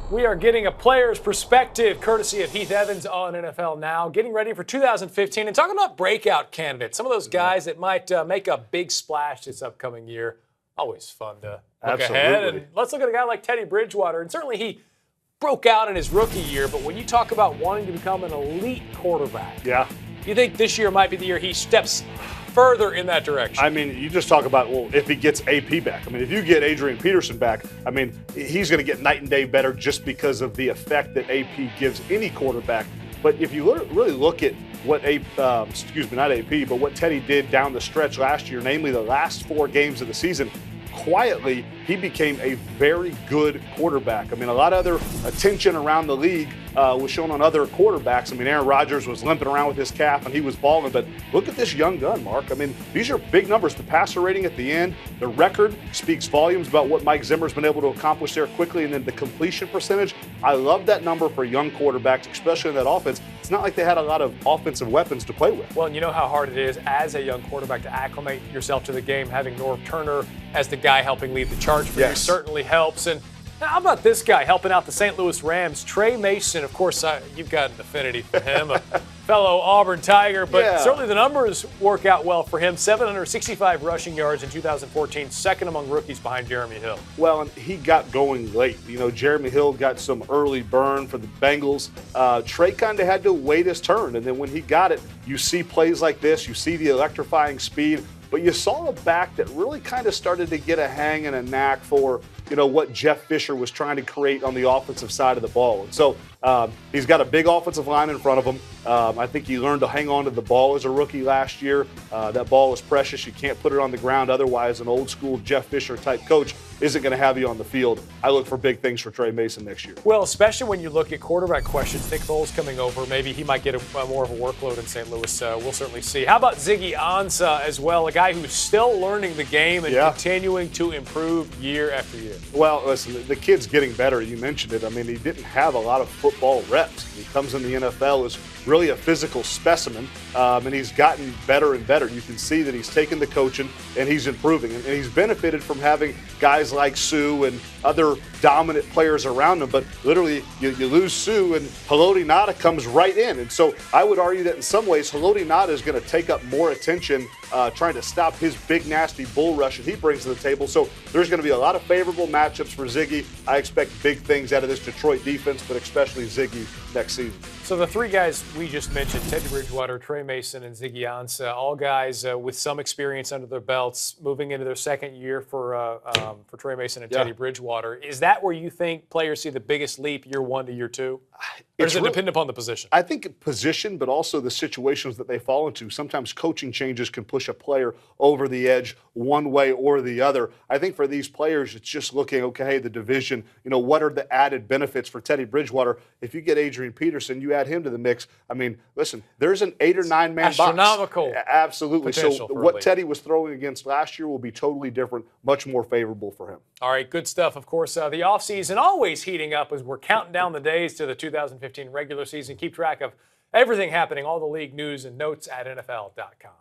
We are getting a player's perspective, courtesy of Heath Evans on NFL Now, getting ready for 2015 and talking about breakout candidates, some of those guys that might make a big splash this upcoming year. Always fun to look ahead. And let's look at a guy like Teddy Bridgewater. And certainly he broke out in his rookie year, but when you talk about wanting to become an elite quarterback, do you think this year might be the year he steps further in that direction? I mean, you just talk about, well, if he gets AP back. I mean, if you get Adrian Peterson back, I mean, he's going to get night and day better just because of the effect that AP gives any quarterback. But if you really look at what what Teddy did down the stretch last year, namely the last 4 games of the season, quietly, he became a very good quarterback. I mean, a lot of other attention around the league was shown on other quarterbacks. I mean, Aaron Rodgers was limping around with his calf and he was balling, but look at this young gun, Mark. I mean, these are big numbers. The passer rating at the end, the record speaks volumes about what Mike Zimmer's been able to accomplish there quickly, and then the completion percentage. I love that number for young quarterbacks, especially in that offense. It's not like they had a lot of offensive weapons to play with. Well, and you know how hard it is as a young quarterback to acclimate yourself to the game. Having Norv Turner as the guy helping lead the charge for you certainly helps. And how about this guy helping out the St. Louis Rams? Tre Mason, of course, you've got an affinity for him, a fellow Auburn Tiger, but certainly the numbers work out well for him. 765 rushing yards in 2014, second among rookies behind Jeremy Hill. Well, and he got going late. You know, Jeremy Hill got some early burn for the Bengals. Tre kind of had to wait his turn, and then when he got it, you see plays like this, you see the electrifying speed, but you saw a back that really kind of started to get a hang and a knack for, you know, what Jeff Fisher was trying to create on the offensive side of the ball. And so he's got a big offensive line in front of him. I think he learned to hang on to the ball as a rookie last year. That ball is precious. You can't put it on the ground. Otherwise, an old school Jeff Fisher type coach isn't going to have you on the field. I look for big things for Tre Mason next year. Well, especially when you look at quarterback questions. Nick Foles coming over. Maybe he might get more of a workload in St. Louis. We'll certainly see. How about Ziggy Ansah as well, a guy who's still learning the game and continuing to improve year after year? Well, listen, the kid's getting better. You mentioned it. I mean, he didn't have a lot of football reps. He comes in the NFL as really a physical specimen, and he's gotten better and better. You can see that he's taken the coaching and he's improving, and he's benefited from having guys like Sue and other dominant players around him. But literally, you lose Sue and Haloti Ngata comes right in, and so I would argue that in some ways, Haloti Ngata is going to take up more attention trying to stop his big, nasty bull rush that he brings to the table. So there's going to be a lot of favorable matchups for Ziggy. I expect big things out of this Detroit defense, but especially Ziggy next season. So the 3 guys we just mentioned, Teddy Bridgewater, Tre Mason, and Ziggy Ansah, all guys with some experience under their belts, moving into their second year for Tre Mason and Teddy Bridgewater. Is that where you think players see the biggest leap year 1 to year 2? Or does it depend upon the position? I think position, but also the situations that they fall into. Sometimes coaching changes can push a player over the edge one way or the other. I think for these players, it's just looking, okay, the division, you know, what are the added benefits for Teddy Bridgewater? If you get Adrian Peterson, you add him to the mix. I mean, listen, there's an 8 or 9 man box. Astronomical. Absolutely. So what Teddy was throwing against last year will be totally different, much more favorable for him. All right, good stuff. Of course, the offseason always heating up as we're counting down the days to the 2015 regular season. Keep track of everything happening, all the league news and notes at NFL.com.